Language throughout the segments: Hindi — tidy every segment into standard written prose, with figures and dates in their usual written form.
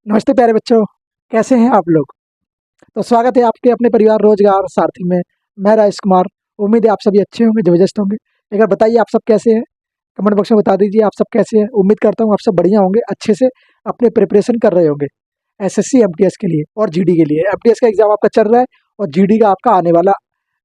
नमस्ते प्यारे बच्चों, कैसे हैं आप लोग। तो स्वागत है आपके अपने परिवार रोजगार सारथी में। मैं राजेश कुमार। उम्मीद है आप सभी अच्छे होंगे, जबरदस्त होंगे। एक बार बताइए आप सब कैसे हैं, कमेंट बॉक्स में बता दीजिए आप सब कैसे हैं। उम्मीद करता हूँ आप सब बढ़िया होंगे, अच्छे से अपने प्रिपरेशन कर रहे होंगे एसएससी एमटीएस के लिए और जीडी के लिए। एमटीएस का एग्जाम आपका चल रहा है और जीडी का आपका आने वाला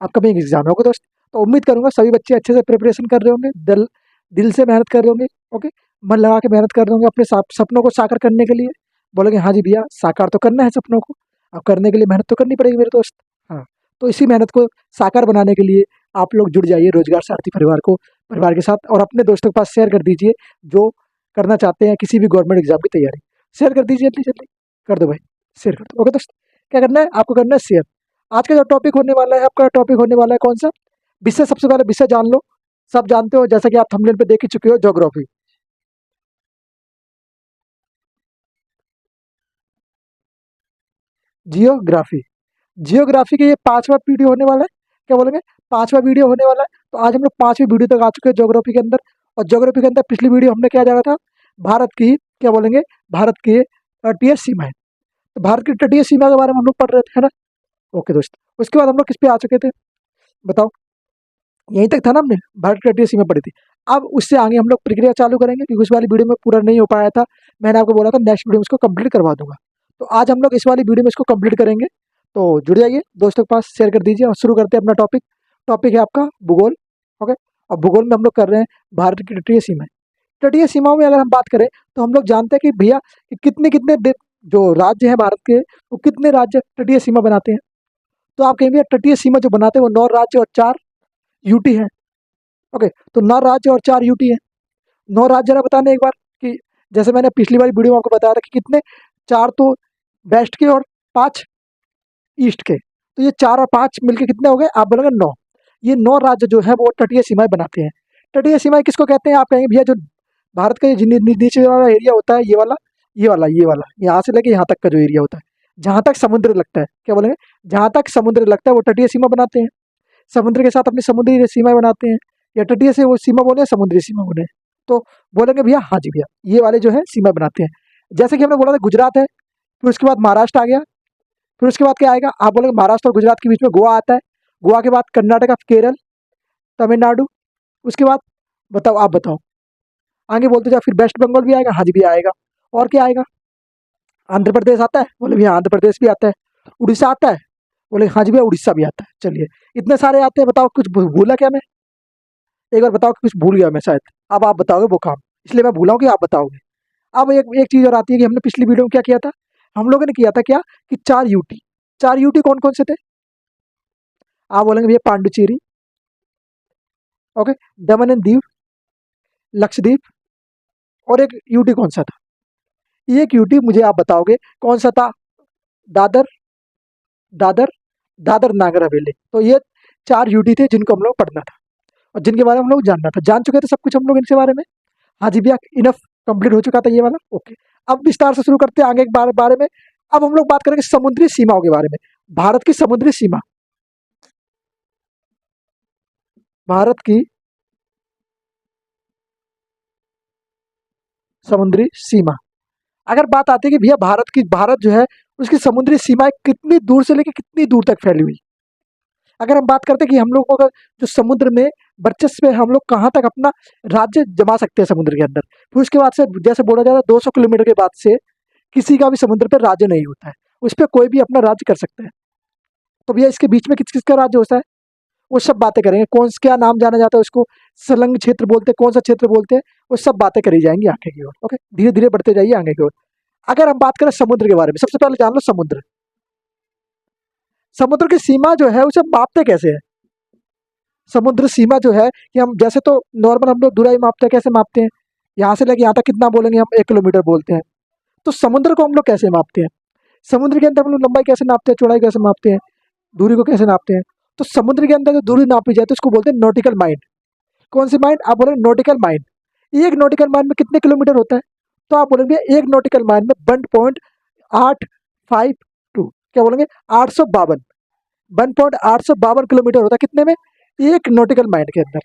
अपकमिंग एग्जाम होगा दोस्त। तो उम्मीद करूंगा सभी बच्चे अच्छे से प्रिपरेशन कर रहे होंगे, दिल दिल से मेहनत कर रहे होंगे। ओके, मन लगा के मेहनत कर रहे होंगे अपने सपनों को साकार करने के लिए। बोलोगे हाँ जी भैया, साकार तो करना है सपनों को, अब करने के लिए मेहनत तो करनी पड़ेगी मेरे दोस्त। हाँ, तो इसी मेहनत को साकार बनाने के लिए आप लोग जुड़ जाइए रोजगार सारथी परिवार के साथ, और अपने दोस्तों के पास शेयर कर दीजिए जो करना चाहते हैं किसी भी गवर्नमेंट एग्जाम की तैयारी। शेयर कर दीजिए, जल्दी जल्दी कर दो भाई, शेयर कर दो। ओके दोस्त, क्या करना है आपको, करना है शेयर। आज का जो टॉपिक होने वाला है, आपका टॉपिक होने वाला है कौन सा विषय। सबसे पहले विषय जान लो। सब जानते हो जैसा कि आप थंबनेल पे देख ही चुके हो, ज्योग्राफी। जियोग्राफी। जियोग्राफी के ये पांचवा वीडियो होने वाला है। क्या बोलेंगे, पांचवा वीडियो होने वाला है। तो आज हम लोग पांचवी वीडियो तक आ चुके हैं ज्योग्राफी के अंदर। और ज्योग्राफी के अंदर पिछली वीडियो हमने क्या जाना था, भारत की, क्या बोलेंगे, भारत की तटीय सीमाएं। तो भारत की तटीय सीमा के बारे में हम लोग पढ़ रहे थे, है ना। ओके दोस्त, उसके बाद हम लोग किस पे आ चुके थे बताओ। यहीं तक था ना, हमने भारत की तटीय सीमा पढ़ी थी। अब उससे आगे हम लोग प्रक्रिया चालू करेंगे क्योंकि उस वाली वीडियो में पूरा नहीं हो पाया था। मैंने आपको बोला था नेक्स्ट वीडियो में इसको कंप्लीट करवा दूंगा। तो आज हम लोग इस वाली वीडियो में इसको कंप्लीट करेंगे। तो जुड़ जाइए, दोस्तों के पास शेयर कर दीजिए और शुरू करते हैं अपना टॉपिक। टॉपिक है आपका भूगोल। ओके, और भूगोल में हम लोग कर रहे हैं भारत की तटीय सीमाएं। तटीय सीमाओं में अगर हम बात करें तो हम लोग जानते हैं कि भैया कि कितने कितने जो राज्य हैं भारत के, वो कितने राज्य तटीय सीमा बनाते हैं। तो आप कहेंगे तटीय सीमा जो बनाते हैं वो 9 राज्य और 4 यूटी है। ओके, तो 9 राज्य और 4 यूटी है। 9 राज्य जरा बताने एक बार कि जैसे मैंने पिछली वाली वीडियो में आपको बताया था कि कितने, 4 तो वेस्ट के और 5 ईस्ट के। तो ये 4 और 5 मिलके कितने हो गए, आप बोलोगे 9। ये 9 राज्य जो है वो तटीय सीमाएं बनाते हैं। तटीय सीमाएं किसको कहते हैं, आप कहेंगे भैया जो भारत का ये नीचे वाला एरिया होता है, ये वाला यहाँ से लेके यहाँ तक का जो एरिया होता है, जहाँ तक समुद्र लगता है, क्या बोलेंगे, जहाँ तक समुद्र लगता है वो तटीय सीमा बनाते हैं। समुद्र के साथ अपनी समुद्री सीमाएं बनाते हैं, या तटीय से वो सीमा बोले समुद्री सीमा बोले। तो बोलेंगे भैया हाँ जी भैया, ये वाले जो है सीमा बनाते हैं। जैसे कि हमने बोला था गुजरात है, फिर उसके बाद महाराष्ट्र आ गया, फिर उसके बाद क्या आएगा, आप बोलेंगे महाराष्ट्र और गुजरात के बीच में गोवा आता है। गोवा के बाद कर्नाटका, केरल, तमिलनाडु। उसके बाद बताओ, आप बताओ, आगे बोलते जाओ। फिर वेस्ट बंगाल भी आएगा, हाँ जी भैया आएगा। और क्या आएगा, आंध्र प्रदेश आता है, बोले भैया आंध्र प्रदेश भी आता है। उड़ीसा आता है, बोले हाँ जी भैया उड़ीसा भी आता है। चलिए, इतने सारे आते हैं, बताओ कुछ भूला क्या मैं, एक बार बताओ कि कुछ भूल गया मैं शायद। अब आप बताओगे वो काम, इसलिए मैं भूला हूँ कि आप बताओगे। अब एक एक चीज और आती है कि हमने पिछली वीडियो में क्या किया था, हम लोगों ने किया था क्या कि 4 यूटी। 4 यूटी कौन कौन से थे, आप बोलेंगे भैया Pondicherry, okay, Daman and Diu, Lakshadweep, और एक यूटी कौन सा था, एक यूटी मुझे आप बताओगे कौन सा था। दादर, दादर, दादर नागर हवेली। तो ये 4 यूटी थे जिनको हम लोग पढ़ना था और जिनके बारे में हम लोग जानना था। जान चुके थे सब कुछ हम लोग इनके बारे में। हाँ जी भैया, इनफ कंप्लीट हो चुका था ये वाला। ओके, अब विस्तार से शुरू करते हैं आगे के बारे में। अब हम लोग बात करेंगे समुद्री सीमाओं के बारे में। भारत की समुद्री सीमा, भारत की समुद्री सीमा। अगर बात आती है कि भैया भारत जो है उसकी समुद्री सीमाएं कितनी दूर से लेकर कितनी दूर तक फैली हुई। अगर हम बात करते हैं कि हम लोग को अगर जो समुद्र में वर्चस्व है, हम लोग कहाँ तक अपना राज्य जमा सकते हैं समुद्र के अंदर। फिर उसके बाद से जैसे बोला जाता है 200 किलोमीटर के बाद से किसी का भी समुद्र पर राज्य नहीं होता है, उस पर कोई भी अपना राज्य कर सकता है। तो भैया इसके बीच में किस किसका राज्य होता है, वो सब बातें करेंगे। क्या नाम जाना जाता है उसको, संलग्न क्षेत्र बोलते हैं, कौन सा क्षेत्र बोलते हैं, वो सब बातें करी जाएंगी आगे की ओर। ओके, धीरे धीरे बढ़ते जाइए आगे की ओर। अगर हम बात करें समुद्र के बारे में, सबसे पहले जान लो समुद्र। समुद्र की सीमा जो है उसे मापते कैसे है। समुद्र सीमा जो है कि हम जैसे तो नॉर्मल हम लोग दूराई मापते हैं, कैसे मापते हैं, यहाँ से लेके यहाँ तक कितना बोलेंगे हम, 1 किलोमीटर बोलते हैं। तो समुद्र को हम लोग कैसे मापते हैं, समुद्र के अंदर हम लोग लंबाई कैसे नापते हैं, चौड़ाई कैसे मापते हैं, दूरी को कैसे नापते हैं। तो समुद्र के अंदर जो दूरी नापी जाती है उसको बोलते हैं नॉटिकल माइल। कौन सी माइल, आप बोलेंगे नॉटिकल माइल। एक नॉटिकल माइल में कितने किलोमीटर होता है, तो आप बोलेंगे एक नॉटिकल माइल में 1.852, क्या बोलेंगे, 852, 1.852 किलोमीटर होता है कितने में, एक नॉटिकल माइल के अंदर।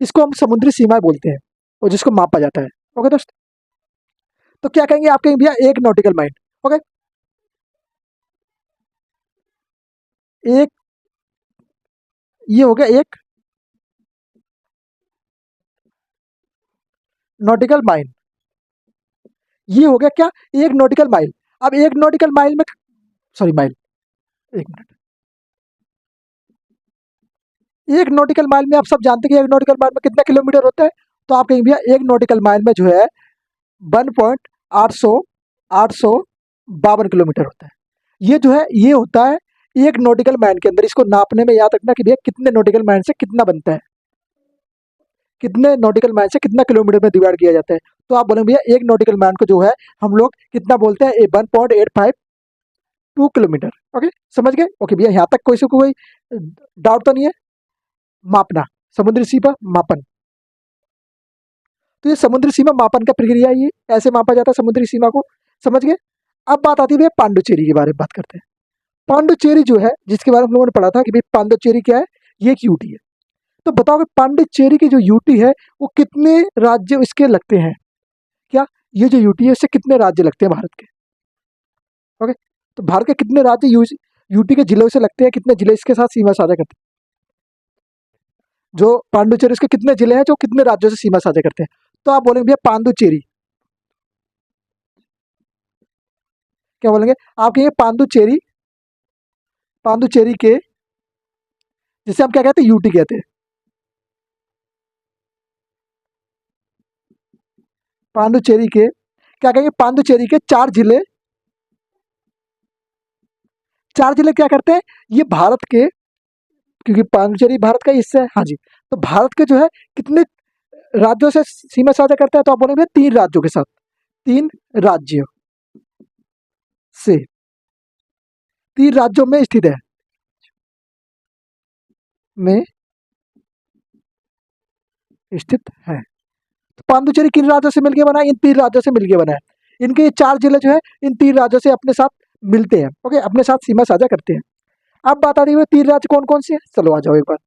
इसको हम समुद्री सीमाएं बोलते हैं और जिसको मापा जाता है। ओके दोस्त, तो क्या कहेंगे, आप कहेंगे भैया एक नॉटिकल माइल, ओके, एक ये हो गया एक नॉटिकल माइल, ये हो गया क्या, एक नॉटिकल माइल। अब एक नॉटिकल माइल में, सॉरी माइल, एक मिनट, एक नॉटिकल माइल में आप सब जानते हैं कि एक नॉटिकल माइल में कितना किलोमीटर होता है। तो आप कहेंगे भैया एक नॉटिकल माइल में जो है 1.852 किलोमीटर होता है। ये जो है ये होता है एक नॉटिकल माइल के अंदर। इसको नापने में याद रखना कि भैया कितने नॉटिकल माइल से कितना बनता है, कितने नॉटिकल माइल से कितना किलोमीटर में डिवाइड किया जाता है। तो आप बोलेंगे भैया एक नॉटिकल माइल को जो है हम लोग कितना बोलते हैं, 1.852 किलोमीटर। ओके, समझ गए। ओके भैया, यहाँ तक कोई से कोई डाउट तो नहीं है। मापना, समुद्री सीमा मापन, तो ये समुद्री सीमा मापन का प्रक्रिया, ये ऐसे मापा जाता है समुद्री सीमा को, समझ गए। अब बात आती है भैया पांडुचेरी के बारे में बात करते हैं। पांडुचेरी जो है जिसके बारे में हम लोगों ने पढ़ा था कि भाई पांडुचेरी क्या है, ये एक यूटी है। तो बताओ कि पांडिचेरी की जो यूटी है वो कितने राज्य इसके लगते हैं, क्या ये जो यूटी है इससे कितने राज्य लगते हैं भारत के। ओके, तो भारत के कितने राज्य यूटी के जिलों से लगते हैं, कितने जिले इसके साथ सीमा साझा करते हैं। जो पांडुचेरी इसके कितने जिले हैं जो कितने राज्यों से सीमा साझा करते हैं। तो आप बोलेंगे भैया पांडुचेरी, क्या बोलेंगे आप, कहेंगे पांडुचेरी, पांडुचेरी के, जिसे हम क्या कहते हैं, यूटी कहते हैं। पांडुचेरी के क्या कहेंगे, पांडुचेरी के चार जिले, चार जिले क्या करते हैं, ये भारत के, क्योंकि पांडुचेरी भारत का हिस्सा है, हाँ जी, तो भारत के जो है कितने राज्यों से सीमा साझा करता है। तो आप बोलेंगे तीन राज्यों के साथ, तीन राज्यों से, तीन राज्यों में स्थित है, में स्थित है। तो पांडुचेरी किन राज्यों से मिलकर बना है, इन तीन राज्यों से मिलकर बना है। इनके ये चार जिले जो है इन तीन राज्यों से अपने साथ मिलते हैं, ओके, अपने साथ सीमा साझा करते हैं। अब बात आती है तीन राज्य कौन कौन से हैं, चलो आ जाओ एक बार।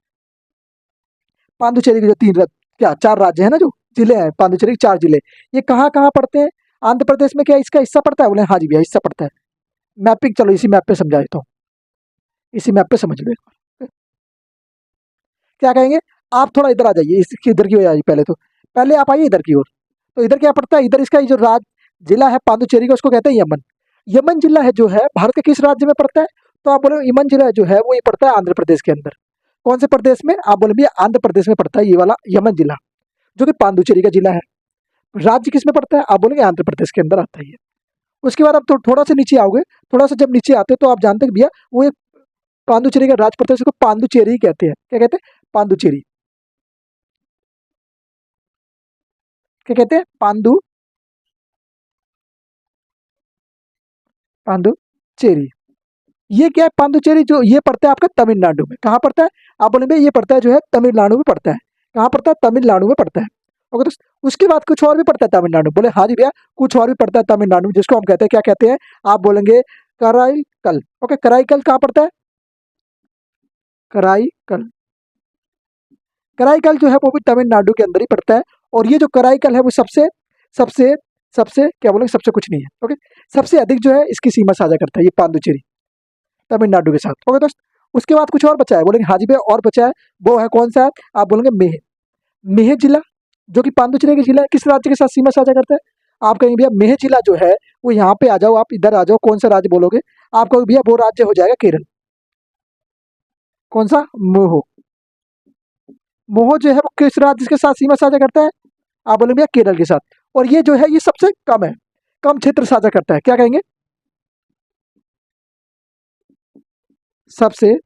पांडुचेरी के जो तीन क्या चार राज्य है ना, जो जिले हैं पांडुचेरी के चार जिले, ये कहाँ कहाँ पड़ते हैं। आंध्र प्रदेश में क्या इसका हिस्सा पड़ता है, बोले हाँ जी भैया हिस्सा पड़ता है। मैपिंग, चलो इसी मैप पे समझा देता हूँ, इसी मैप पे समझ लो एक बार। क्या कहेंगे, आप थोड़ा इधर आ जाइए, इसकी इधर की हो जाइए, पहले तो पहले आप आइए इधर की ओर। तो इधर क्या पड़ता है, इधर इसका जो जिला है पांडुचेरी का, उसको कहते हैं यमन। यमन जिला है जो है भारत के किस राज्य में पड़ता है। तो आप बोले यमन जिला जो है वो ये पड़ता है आंध्र प्रदेश के अंदर। कौन से प्रदेश में, आप बोले भैया आंध्र प्रदेश में पड़ता है ये वाला यमन जिला, जो कि पांडुचेरी का जिला है। राज्य किस में पड़ता है, आप बोलेंगे आंध्र प्रदेश के अंदर आता है ये। उसके बाद आप तो थोड़ा सा नीचे आओगे, थोड़ा सा जब नीचे आते हैं तो आप जानते हैं कि भैया वो एक पांडुचेरी का राज्य पड़ता है, उसको पांडुचेरी कहते हैं। क्या कहते हैं, पांडुचेरी, क्या कहते हैं, पांडुचेरी। ये क्या है, पांडुचेरी जो ये पड़ता है आपका तमिलनाडु में। कहाँ पड़ता है, आप बोलेंगे ये पड़ता है जो है तमिलनाडु में पड़ता है। कहाँ पड़ता है, तमिलनाडु में पड़ता है। ओके, तो उसके बाद कुछ और भी पड़ता है तमिलनाडु, बोले हाँ जी भैया कुछ और भी पड़ता है तमिलनाडु में, जिसको हम कहते हैं, क्या कहते हैं, आप बोलेंगे कराईकल। ओके, कराईकल कहाँ पड़ता है, कराईकल, कराईकल जो है वो भी तमिलनाडु के अंदर ही पड़ता है। और ये जो कराईकल है वो सबसे सबसे सबसे क्या बोलेंगे, सबसे कुछ नहीं है। ओके, सबसे अधिक जो है इसकी सीमा साझा करता है ये पांडुचेरी तमिलनाडु के साथ। ओके दोस्त, उसके बाद कुछ और बचा है, बोलेंगे हाँ जी भैया और बचा है, वो है कौन सा है, आप बोलेंगे मेह, मेह जिला, जो कि पांडुचेरी का जिला है, किस राज्य के साथ सीमा साझा करता है। आप कहेंगे भैया मेह जिला जो है वो यहाँ पे आ जाओ, आप इधर आ जाओ, कौन सा राज्य बोलोगे, आप कहोगे भैया वो राज्य हो जाएगा केरल। कौन सा, मोह, मोह जो है वो किस राज्य के साथ सीमा साझा करता है, आप बोलेंगे भैया केरल के साथ। और ये जो है ये सबसे कम है, कम क्षेत्र साझा करता है। क्या कहेंगे, सबसे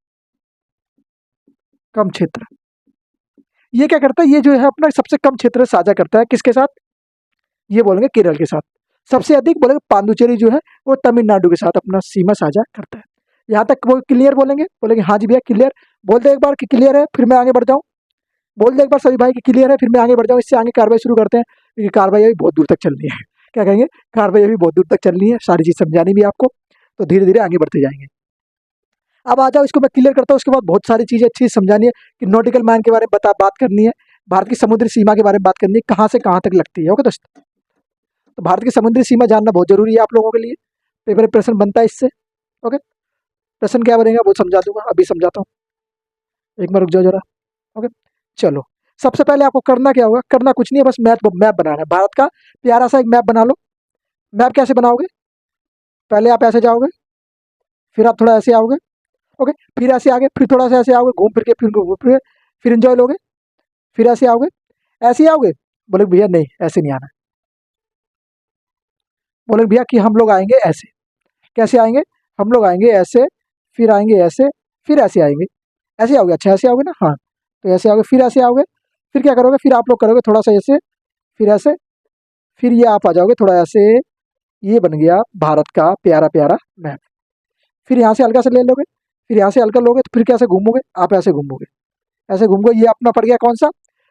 कम क्षेत्र, ये क्या करता है, ये जो है अपना सबसे कम क्षेत्र साझा करता है किसके साथ, ये बोलेंगे केरल के साथ। सबसे अधिक बोलेंगे पांडुचेरी जो है वो तमिलनाडु के साथ अपना सीमा साझा करता है। यहाँ तक वो क्लियर बोलेंगे, बोलेंगे हाँ जी भैया क्लियर। बोल दे एक बार कि क्लियर है, फिर मैं आगे बढ़ जाऊँ। बोल दे एक बार सभी भाई कि क्लियर है, फिर मैं आगे बढ़ जाऊँ, इससे आगे कार्रवाई शुरू करते हैं, क्योंकि कार्रवाई अभी बहुत दूर तक चलनी है। क्या कहेंगे, कार्रवाई अभी बहुत दूर तक चलनी है, सारी चीज़ समझानी भी है आपको, तो धीरे धीरे आगे बढ़ते जाएंगे। अब आ जाओ, इसको मैं क्लियर करता हूँ, उसके बाद बहुत सारी चीज़ें अच्छी से समझानी है कि नॉटिकल माइन के बारे में बात करनी है, भारत की समुद्री सीमा के बारे में बात करनी है, कहाँ से कहाँ तक लगती है। ओके दोस्त, तो भारत की समुद्री सीमा जानना बहुत जरूरी है आप लोगों के लिए। पेपर में प्रश्न बनता है इससे। ओके, प्रश्न क्या बनेगा वो समझा दूंगा, अभी समझाता हूँ, एक बार रुक जाओ जरा। ओके, चलो सबसे पहले आपको करना क्या होगा, करना कुछ नहीं है, बस मैप बनाना है भारत का। प्यारा सा एक मैप बना लो। मैप कैसे बनाओगे, पहले आप ऐसे जाओगे, फिर आप थोड़ा ऐसे आओगे। ओके, फिर ऐसे आगे, फिर थोड़ा सा ऐसे आओगे, घूम फिर के, फिर घूम फिर के, फिर एंजॉय लोगे, फिर ऐसे आओगे, ऐसे ही आओगे। बोले भैया नहीं ऐसे नहीं आना है। बोले भैया कि हम लोग आएंगे ऐसे। कैसे आएंगे, हम लोग आएंगे ऐसे, फिर आएंगे ऐसे, फिर ऐसे आएंगे। ऐसे आओगे, अच्छा ऐसे आओगे ना, हाँ तो ऐसे आओगे, फिर ऐसे आओगे। फिर क्या करोगे, फिर आप लोग करोगे थोड़ा सा ऐसे, फिर ऐसे, फिर ये आप आ जाओगे थोड़ा ऐसे। ये बन गया भारत का प्यारा प्यारा मैप। फिर यहाँ से हल्का से ले लोगे, फिर यहाँ से हल्का लोगे, तो फिर कैसे घूमोगे, आप ऐसे घूमोगे, ऐसे घूमोगे। ये अपना पड़ गया कौन सा,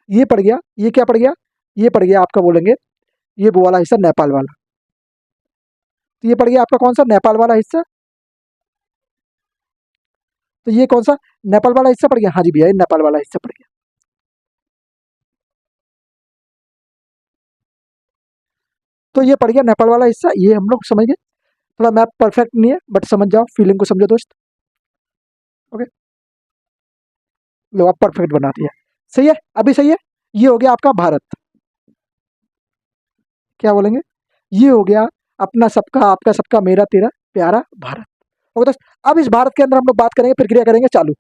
ये पड़ गया, ये क्या पड़ गया, ये पड़ गया आपका बोलेंगे, ये वो वाला हिस्सा नेपाल वाला। तो ये पड़ गया आपका कौन सा, नेपाल वाला हिस्सा। तो ये कौन सा, नेपाल वाला हिस्सा पड़ गया, हाँ जी भैया ये नेपाल वाला हिस्सा पड़ गया। तो ये पड़ गया नेपाल वाला हिस्सा, ये हम लोग समझ गए। थोड़ा मैप परफेक्ट नहीं है बट समझ जाओ, फीलिंग को समझो दोस्त। ओके, लो आप परफेक्ट बना दिया, सही है, अभी सही है। ये हो गया आपका भारत, क्या बोलेंगे, ये हो गया अपना सबका, आपका सबका, मेरा तेरा प्यारा भारत। ओके दोस्त, अब इस भारत के अंदर हम लोग बात करेंगे, प्रक्रिया करेंगे चालू।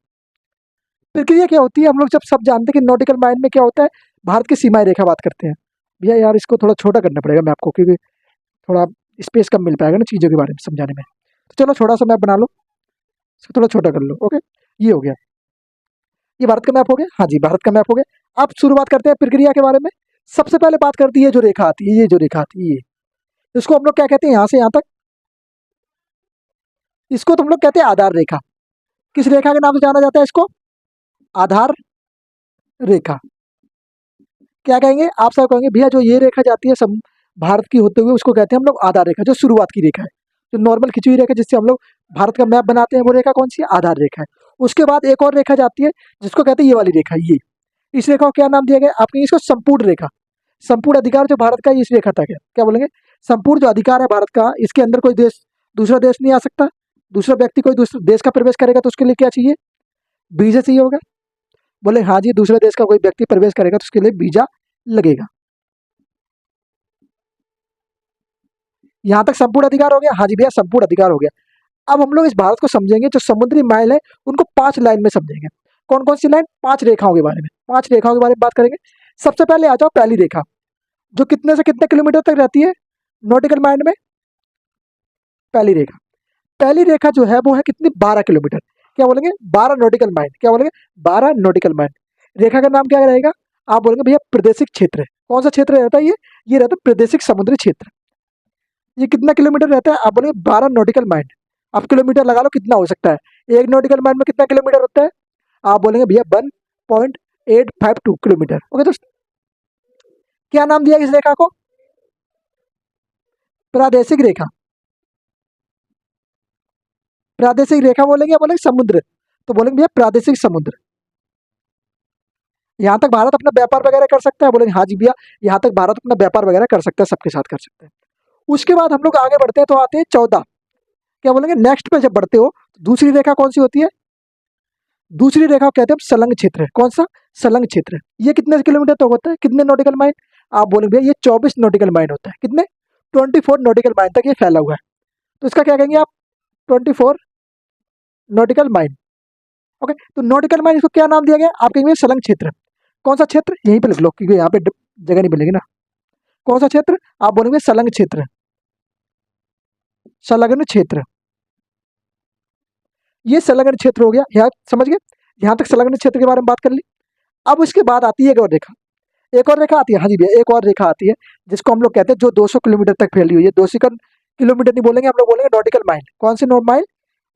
प्रक्रिया क्या होती है, हम लोग जब सब जानते हैं कि नॉटिकल माइंड में क्या होता है, भारत की सीमाएं रेखा बात करते हैं। भैया यार इसको थोड़ा छोटा करना पड़ेगा मैं आपको, क्योंकि थोड़ा स्पेस कम मिल पाएगा ना चीज़ों के बारे में समझाने में। तो चलो छोटा सा मैप बना लो, इसको थोड़ा छोटा कर लो। ओके, ये हो गया, ये भारत का मैप हो गया, हाँ जी भारत का मैप हो गया। अब शुरुआत करते हैं प्रक्रिया के बारे में। सबसे पहले बात करती है जो रेखा आती है, ये जो रेखा आती है ये, इसको हम लोग क्या कहते हैं, यहाँ से यहाँ तक, इसको तो हम लोग कहते हैं आधार रेखा। किस रेखा के नाम से जाना जाता है इसको, आधार रेखा। क्या कहेंगे, आप सब कहेंगे भैया जो ये रेखा जाती है सब भारत की होते हुए उसको कहते हैं हम लोग आधार रेखा, जो शुरुआत की रेखा है, जो नॉर्मल खिंची हुई रेखा जिससे हम लोग भारत का मैप बनाते हैं, वो रेखा कौन सी है, आधार रेखा है। उसके बाद एक और रेखा जाती है जिसको कहते हैं ये वाली रेखा, ये, इस रेखा को क्या नाम दिया गया, आप कहेंगे इसको संपूर्ण रेखा। संपूर्ण अधिकार जो भारत का है, इस रेखा तक है, क्या बोलेंगे, संपूर्ण जो अधिकार है भारत का, इसके अंदर कोई देश, दूसरा देश नहीं आ सकता। दूसरा व्यक्ति कोई दूसरे देश का प्रवेश करेगा तो उसके लिए क्या चाहिए, वीजा चाहिए होगा। बोले हाँ जी, दूसरे देश का कोई व्यक्ति प्रवेश करेगा तो उसके लिए वीजा लगेगा। यहाँ तक संपूर्ण अधिकार हो गया, हाँ जी भैया संपूर्ण अधिकार हो गया। अब हम लोग इस भारत को समझेंगे, जो समुद्री माइल है उनको 5 लाइन में समझेंगे। कौन कौन सी लाइन, 5 रेखाओं के बारे में, 5 रेखाओं के बारे में बात करेंगे। सबसे पहले आ जाओ पहली रेखा, जो कितने से कितने किलोमीटर तक रहती है नॉटिकल माइंड में। पहली रेखा, पहली रेखा जो है वो है कितनी, 12 किलोमीटर। क्या बोलेंगे, 12 नॉटिकल माइल, क्या बोलेंगे, 12 नॉटिकल माइल। रेखा का नाम क्या रहेगा, आप बोलेंगे भैया प्रादेशिक क्षेत्र। कौन सा क्षेत्र रहता है ये रहता है प्रादेशिक समुद्री क्षेत्र। ये कितना किलोमीटर रहता है, आप बोलेंगे 12 नॉटिकल माइल। आप किलोमीटर लगा लो कितना हो सकता है, एक नॉटिकल माइल में कितना किलोमीटर होता है, आप बोलेंगे भैया 1.852 किलोमीटर। ओके दोस्त, क्या नाम दिया इस रेखा को, प्रादेशिक रेखा। प्रादेशिक रेखा बोलेंगे या बोलेंगे समुद्र, तो बोलेंगे भैया प्रादेशिक समुद्र। यहाँ तक भारत अपना व्यापार वगैरह कर सकता है, बोलेंगे हाँ जी भैया यहाँ तक भारत अपना व्यापार वगैरह कर सकता है, सबके साथ कर सकते हैं। उसके बाद हम लोग आगे बढ़ते हैं तो आते हैं 14, क्या बोलेंगे, नेक्स्ट पे जब बढ़ते हो तो दूसरी रेखा कौन सी होती है, दूसरी रेखा को कहते हैं संलग्न क्षेत्र। कौन सा, संलग्न क्षेत्र। ये कितने किलोमीटर तक होता है, कितने नॉटिकल माइल, आप बोलेंगे भैया ये 24 नॉटिकल माइल होता है। कितने, 24 नॉटिकल माइल तक ये फैला हुआ है। तो इसका क्या कहेंगे आप, 24 नॉटिकल माइल। ओके, तो नॉटिकल माइल इसको क्या नाम दिया गया, आप कहेंगे संलग्न क्षेत्र। कौन सा क्षेत्र, यहीं पे लिख लो क्योंकि यहाँ पे जगह नहीं मिलेगी ना। कौन सा क्षेत्र, आप बोलेंगे संलग्न क्षेत्र, संलग्न क्षेत्र। ये संलग्न क्षेत्र हो गया, यहाँ समझ गए, यहाँ तक संलग्न क्षेत्र के बारे में बात कर ली। अब उसके बाद आती है एक और रेखा, एक और रेखा आती है, हाँ जी भैया एक और रेखा आती है जिसको हम लोग कहते हैं जो 200 किलोमीटर तक फैली हुई है। 200 किलोमीटर नहीं बोलेंगे हम लोग, बोलेंगे नॉटिकल माइल। कौन सी माइल,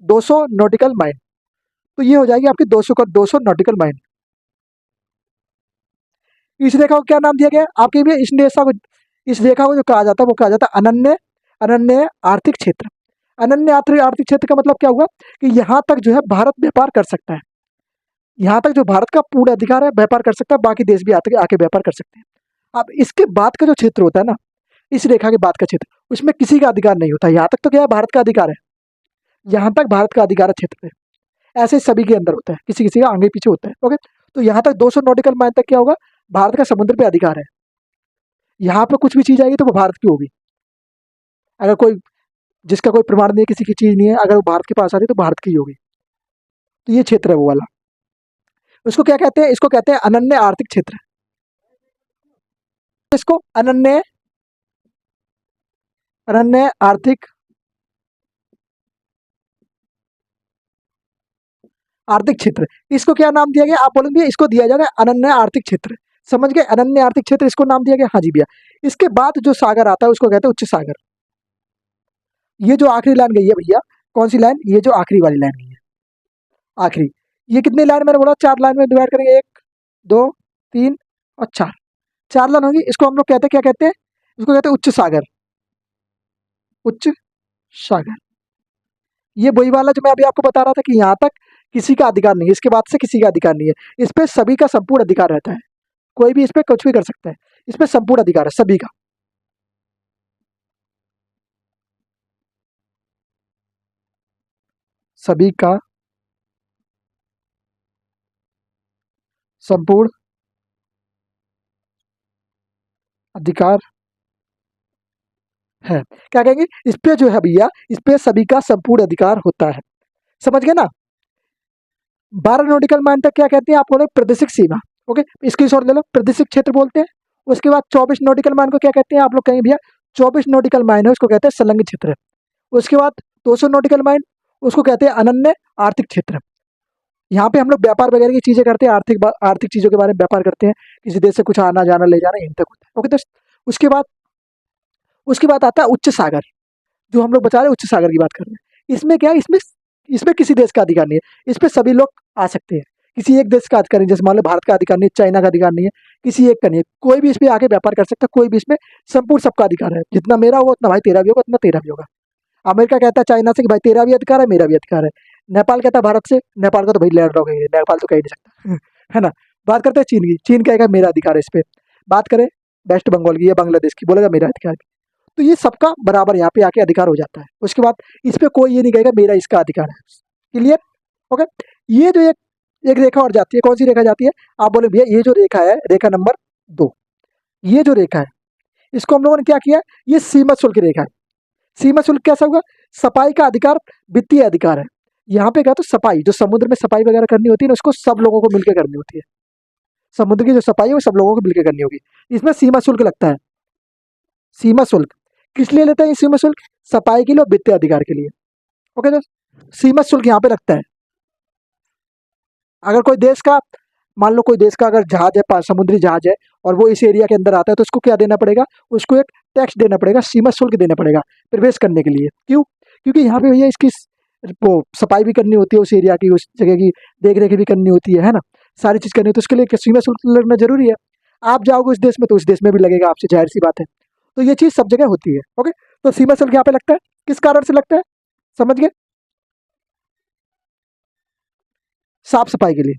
200 नॉटिकल माइल। तो ये हो जाएगी आपकी 200 नॉटिकल माइल। इस रेखा को क्या नाम दिया गया, आपके भी इस रेखा को जो कहा जाता है वो कहा जाता है अनन्य, अनन्य आर्थिक क्षेत्र। अनन्य आर्थिक आर्थिक क्षेत्र का मतलब क्या हुआ कि यहाँ तक जो है भारत व्यापार कर सकता है, यहाँ तक जो भारत का पूर्ण अधिकार है व्यापार कर सकता है, बाकी देश भी आके आके व्यापार कर सकते हैं। अब इसके बाद का जो क्षेत्र होता है ना, इस रेखा के बाद का क्षेत्र, उसमें किसी का अधिकार नहीं होता। यहाँ तक तो क्या है, भारत का अधिकार है, यहाँ तक भारत का अधिकार है क्षेत्र पे। ऐसे सभी के अंदर होता है, किसी किसी का आगे पीछे होता है। ओके, तो यहाँ तक 200 नॉटिकल माइल तक क्या होगा, भारत का समुद्र पे अधिकार है। यहाँ पे कुछ भी चीज आएगी तो वो भारत की होगी। अगर कोई जिसका कोई प्रमाण नहीं है, किसी की चीज नहीं है, अगर वो भारत के पास आती है तो भारत की ही होगी। तो ये क्षेत्र है वो वाला। उसको क्या कहते हैं, इसको कहते हैं अनन्य आर्थिक क्षेत्र। इसको अनन्य अनन्य आर्थिक आर्थिक क्षेत्र, इसको क्या नाम दिया गया, आप बोलेंगे इसको दिया जाएगा अनन्य आर्थिक क्षेत्र। समझ गए, अनन्य आर्थिक क्षेत्र इसको नाम दिया गया। हाँ जी भैया। इसके बाद जो सागर आता है उसको कहते हैं उच्च सागर। ये जो आखिरी लाइन गई है भैया, कौन सी लाइन, ये जो आखिरी वाली लाइन गई है, आखिरी, ये कितनी लाइन मैंने बोला, 4 लाइन में डिवाइड करेंगे, 1 2 3 और 4, 4 लाइन होगी। इसको हम लोग कहते हैं, क्या कहते हैं, इसको कहते हैं उच्च सागर। उच्च सागर, ये वही वाला जो मैं अभी आपको बता रहा था कि यहाँ तक किसी का अधिकार नहीं है, इसके बाद से किसी का अधिकार नहीं है। इस पे सभी का संपूर्ण अधिकार रहता है, कोई भी इस पे कुछ भी कर सकता है, इस पे संपूर्ण अधिकार है सभी का। सभी का संपूर्ण अधिकार है। क्या कहेंगे, इस पे जो है भैया, इस पे सभी का संपूर्ण अधिकार होता है। समझ गए ना। 12 नॉटिकल माइल तक क्या कहते हैं, आपको लोग प्रादेशिक सीमा। ओके, स्क्रीनशॉट ले लो, प्रादेशिक क्षेत्र बोलते हैं। उसके बाद 24 नॉटिकल माइल को क्या कहते हैं, आप लोग कहेंगे भैया 24 नॉटिकल माइल है उसको कहते हैं संलग्न क्षेत्र। उसके बाद 200 नॉटिकल माइल, उसको कहते हैं अनन्य आर्थिक क्षेत्र। यहाँ पे हम लोग व्यापार वगैरह की चीजें करते हैं, आर्थिक आर्थिक चीजों के बारे में व्यापार करते हैं, किसी देश से कुछ आना जाना ले जाना, यहीं तक होता है। ओके दोस्त, उसके बाद आता है उच्च सागर, जो हम लोग बता रहे हैं उच्च सागर की बात कर रहे हैं। इसमें क्या है, इसमें इसमें किसी देश का अधिकार नहीं है, इस पे सभी लोग आ सकते हैं। किसी एक देश का अधिकार नहीं, जैसे मान लो भारत का अधिकार नहीं है, चाइना का अधिकार नहीं है, किसी एक का नहीं है, कोई भी इसमें आके व्यापार कर सकता है, कोई भी इसमें संपूर्ण सबका अधिकार है। जितना मेरा होगा उतना भाई तेरा भी होगा, उतना तेरा भी होगा। अमेरिका कहता है चाइना से कि भाई तेरा भी अधिकार है, मेरा भी अधिकार है। नेपाल कहता है भारत से, नेपाल का तो भाई लैंड लॉक है, नेपाल तो कह ही नहीं सकता है ना। बात करते हैं चीन की, चीन कहेगा मेरा अधिकार है इस पे। बात करें वेस्ट बंगाल की या बांग्लादेश की, बोलेगा मेरा अधिकार है। तो ये सबका बराबर यहाँ पे आके अधिकार हो जाता है। उसके बाद इस पे कोई ये नहीं कहेगा मेरा इसका अधिकार है। क्लियर। ओके, ये जो एक रेखा और जाती है, कौन सी रेखा जाती है, आप बोले भैया ये जो रेखा है, रेखा नंबर 2, ये जो रेखा है इसको हम लोगों ने क्या किया, ये सीमा शुल्क रेखा है। सीमा शुल्क कैसा होगा, सफाई का अधिकार, वित्तीय अधिकार है। यहाँ पे क्या, तो सफाई, जो समुद्र में सफाई वगैरह करनी होती है ना, उसको सब लोगों को मिलकर करनी होती है। समुद्र की जो सफाई है वो सब लोगों को मिलकर करनी होगी। इसमें सीमा शुल्क लगता है। सीमा शुल्क किस लिए लेते हैं, ये सीमा शुल्क सफाई के लिए और वित्तीय अधिकार के लिए। ओके दोस्त, सीमा शुल्क यहाँ पे लगता है। अगर कोई देश का, मान लो कोई देश का अगर जहाज है, समुद्री जहाज है, और वो इस एरिया के अंदर आता है, तो उसको क्या देना पड़ेगा, उसको एक टैक्स देना पड़ेगा, सीमा शुल्क देना पड़ेगा प्रवेश करने के लिए। क्यों, क्योंकि यहाँ पे भैया इसकी वो सफाई भी करनी होती है, उस एरिया की, उस जगह की देख रेख भी करनी होती है ना, सारी चीज करनी होती है, तो उसके लिए सीमा शुल्क लगना जरूरी है। आप जाओगे उस देश में तो उस देश में भी लगेगा आपसे, जाहिर सी बात है। तो ये चीज सब जगह होती है। ओके, तो सीमा शुल्क यहाँ पे लगता है, किस कारण से लगता है, समझ गए, साफ सफाई के लिए,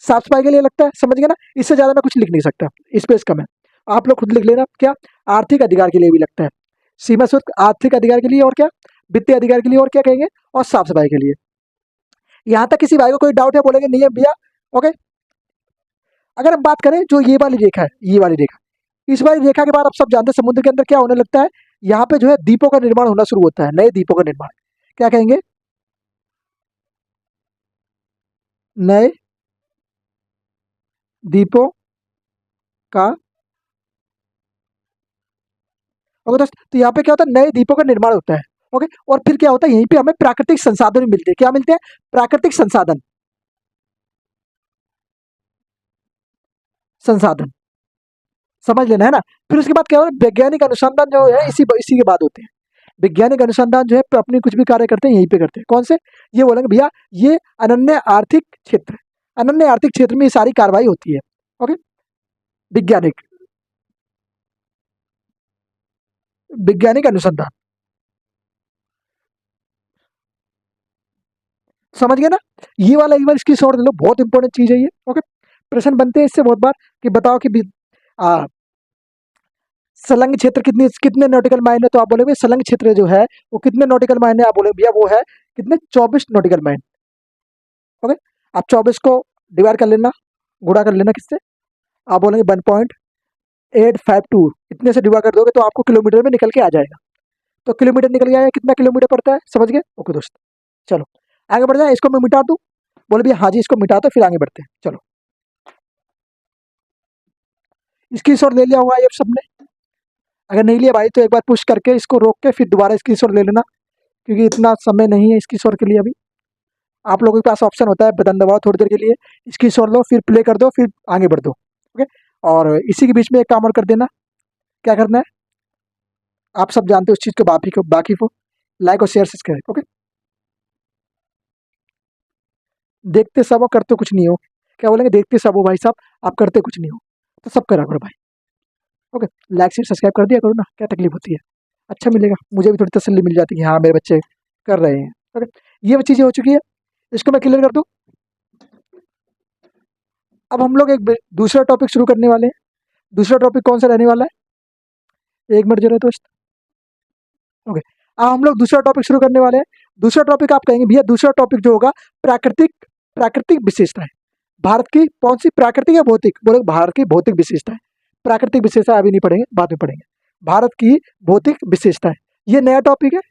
साफ सफाई के लिए लगता है, समझ गए ना। इससे ज्यादा मैं कुछ लिख नहीं सकता, स्पेस कम है, आप लोग खुद लिख लेना। क्या, आर्थिक अधिकार के लिए भी लगता है सीमा शुल्क, आर्थिक अधिकार के लिए, और क्या, वित्तीय अधिकार के लिए, और क्या कहेंगे, और साफ सफाई के लिए। यहाँ तक किसी भाई को कोई डाउट है, बोलेंगे नहीं है भैया। ओके, अगर हम बात करें जो ये वाली रेखा है, ये वाली रेखा, इस वाली रेखा के बाद आप सब जानते हैं समुद्र के अंदर क्या होने लगता है, यहाँ पे जो है द्वीपों का निर्माण होना शुरू होता है, नए द्वीपों का निर्माण, क्या कहेंगे, नए द्वीपों का। ओके दोस्त, तो यहाँ पे क्या होता है, नए द्वीपों का निर्माण होता है। ओके, और फिर क्या होता है, यहीं पे हमें प्राकृतिक संसाधन भी मिलते हैं। क्या मिलते हैं, प्राकृतिक संसाधन, संसाधन, समझ लेना है ना। फिर उसके बाद क्या होता है, वैज्ञानिक अनुसंधान जो है इसी इसी के बाद होते हैं। वैज्ञानिक अनुसंधान जो है अपनी कुछ भी कार्य करते हैं यहीं पे करते हैं, कौन से, ये बोलेंगे भैया ये अनन्य आर्थिक क्षेत्र, अनन्य आर्थिक क्षेत्र में ये सारी कार्रवाई होती है। ओके, वैज्ञानिक, वैज्ञानिक अनुसंधान, समझ गए ना। ये वाला एक बार इसकी शॉर्ट ले लो, बहुत इंपॉर्टेंट चीज है ये। ओके, प्रश्न बनते हैं इससे बहुत बार कि बताओ कि संलग्न क्षेत्र कितने नॉटिकल माइल है, तो आप बोलेंगे संलग्न क्षेत्र जो है वो कितने नॉटिकल माइल है, आप बोलेंगे भैया वो है कितने 24 नॉटिकल माइल। ओके, आप 24 को डिवाइड कर लेना, गुणा कर लेना किससे, आप बोलेंगे 1.852, इतने से डिवाइड कर दोगे तो आपको किलोमीटर में निकल के आ जाएगा। तो किलोमीटर निकल गया है, कितना किलोमीटर पड़ता है, समझ गए। ओके दोस्त, चलो आगे बढ़ जाए। इसको मैं मिटा दूं, बोले भैया हाँ जी इसको मिटा दो, फिर आगे बढ़ते हैं। चलो स्क्रीनशॉट ले लिया होगा ये सबने, अगर नहीं लिया भाई तो एक बार पुश करके इसको रोक के फिर दोबारा स्क्रीनशॉट ले लेना, क्योंकि इतना समय नहीं है स्क्रीनशॉट के लिए अभी। आप लोगों के पास ऑप्शन होता है बटन दबाओ थोड़ी देर के लिए, स्क्रीनशॉट लो, फिर प्ले कर दो, फिर आगे बढ़ दो। ओके, और इसी के बीच में एक काम और कर देना, क्या करना है आप सब जानते हो उस चीज़ को, वाकिफ हो, लाइक और शेयर सब्सक्राइब। ओके, देखते सब हो करते कुछ नहीं हो, क्या बोलेंगे, देखते सब हो भाई साहब आप करते कुछ नहीं हो, तो सब करा करो भाई। ओके, लाइक शेयर सब्सक्राइब कर दिया करो ना, क्या तकलीफ होती है, अच्छा मिलेगा, मुझे भी थोड़ी तसल्ली मिल जाती है कि हाँ मेरे बच्चे कर रहे हैं। ओके, ये चीज़ें हो चुकी है, इसको मैं क्लियर कर दूँ। अब हम लोग एक दूसरा टॉपिक शुरू करने वाले हैं। दूसरा टॉपिक कौन सा रहने वाला है, एक मिनट जरा दोस्त। ओके, अब हम लोग दूसरा टॉपिक शुरू करने वाले हैं। दूसरा टॉपिक आप कहेंगे भैया दूसरा टॉपिक जो होगा प्राकृतिक प्राकृतिक विशेषताएं, भारत की कौन सी, प्राकृतिक या भौतिक, बोले भारत की भौतिक विशेषताएं। प्राकृतिक विशेषताएं अभी नहीं पढ़ेंगे, बाद में पढ़ेंगे। भारत की भौतिक विशेषताएं, ये नया टॉपिक है।